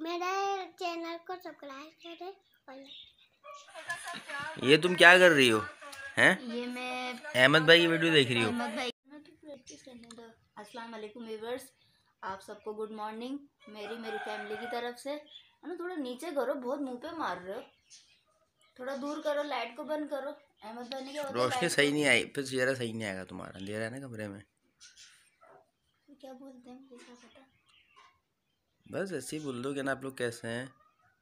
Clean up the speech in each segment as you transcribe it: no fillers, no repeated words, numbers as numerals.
मेरे चैनल को सब्सक्राइब करें और ये तुम क्या कर रही हो हैं? ये मैं अहमद भाई की वीडियो देख रही हो? अहमद भाई अस्सलाम वालेकुम व्यूअर्स, आप सबको गुड मॉर्निंग मेरी फैमिली की तरफ से। है ना, थोड़ा नीचे करो, बहुत मुंह पे मार रहे हो, थोड़ा दूर करो, लाइट को बंद करो। अहमद भाई ने क्या होता है, रोशनी सही नहीं आई, फिर चेहरा सही नहीं आएगा तुम्हारा, अंधेरा है ना कमरे में। क्या बोलते हैं मुझे क्या पता, बस ऐसे ही बोल दो कि ना आप लोग कैसे हैं,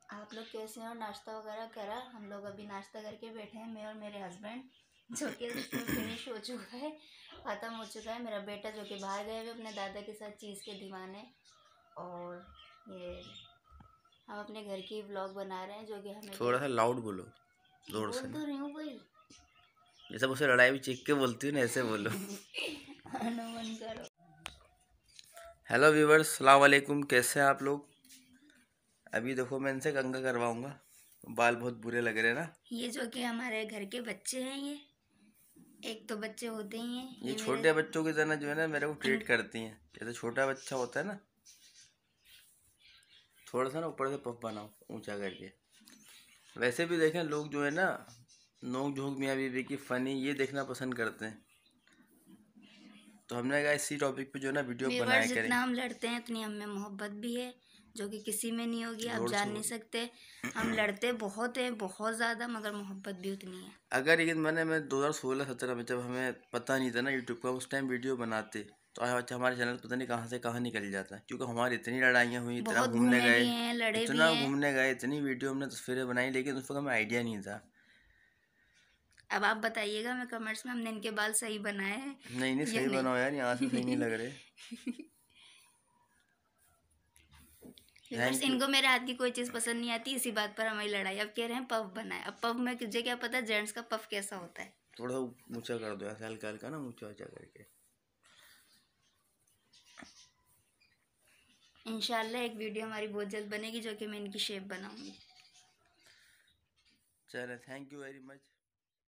आप लोग कैसे हैं। और नाश्ता वगैरह करा, हम लोग अभी नाश्ता करके बैठे हैं, मैं और मेरे हस्बैंड, जो कि फिनिश हो चुका है, ख़त्म हो चुका है। मेरा बेटा जो कि बाहर गए हुए अपने दादा के साथ चीज़ के दीवाने। और ये हम अपने घर की व्लॉग बना रहे हैं, जो कि हमें थोड़ा सा लाउड बोलो, जोर से बोल ना, तो रही हूँ भाई। जैसे मुझसे लड़ाई भी चीख के बोलती हूँ ना, ऐसे बोलो। मन करो। हेलो व्यूवर्स, सलाम वालेकुम, कैसे हैं आप लोग? अभी देखो मैं इनसे कंघा करवाऊंगा, बाल बहुत बुरे लग रहे हैं ना। ये जो कि हमारे घर के बच्चे हैं, ये एक तो बच्चे होते ही हैं, ये मेरे छोटे बच्चों की तरह जो है ना मेरे को ट्रीट करती हैं, जैसे छोटा बच्चा होता है ना, थोड़ा सा ना ऊपर से पफ बनाओ ऊंचा करके। वैसे भी देखें लोग जो है ना नोक झोंक मियाँ बीवी की फ़नी ये देखना पसंद करते हैं, तो हमने कहा इसी टॉपिक पे जो है ना वीडियो बनाया करें। जितना हम लड़ते हैं उतनी हमें मोहब्बत भी है, जो कि किसी में नहीं होगी, आप जोर से जान नहीं बोलो। सकते। हम लड़ते बहुत हैं, बहुत ज़्यादा, मगर मोहब्बत भी उतनी है। अगर ये मैं 2016-17 में, जब हमें पता नहीं था ना यूट्यूब का, उस टाइम वीडियो बनाते तो आज हमारे चैनल पता नहीं कहाँ से कहाँ निकल जाता, क्योंकि हमारी इतनी लड़ाइयाँ हुई, इतना बहुत घूमने घूमे गए, भी हैं, लड़े भी इतना हैं। घूमने गए, इतनी वीडियो हमने तस्वीरें बनाई, लेकिन उस वक्त हमें आइडिया नहीं था। अब आप बताइएगा मैं कमेंट्स में, हमने इनके बाल सही बनाए हैं नहीं नहीं, या सही नहीं। बनाओ यार, यहाँ से सही नहीं लग रहे। Viewers, thank you. इनको मेरे हाथ की कोई चीज़ पसंद नहीं आती, इसी बात पर हमारी लड़ाई। अब कह रहे हैं पफ बनाए, अब पफ में तुझे क्या पता जेंट्स का पफ कैसा होता है। थोड़ा ऊंचा कर दो ऐसे, हल्का हल्का ना ऊंचा ऊंचा करके। इंशाल्लाह एक वीडियो हमारी बहुत जल्द बनेगी, जो कि मैं इनकी शेप बनाऊंगी। चलो, थैंक यू वेरी मच।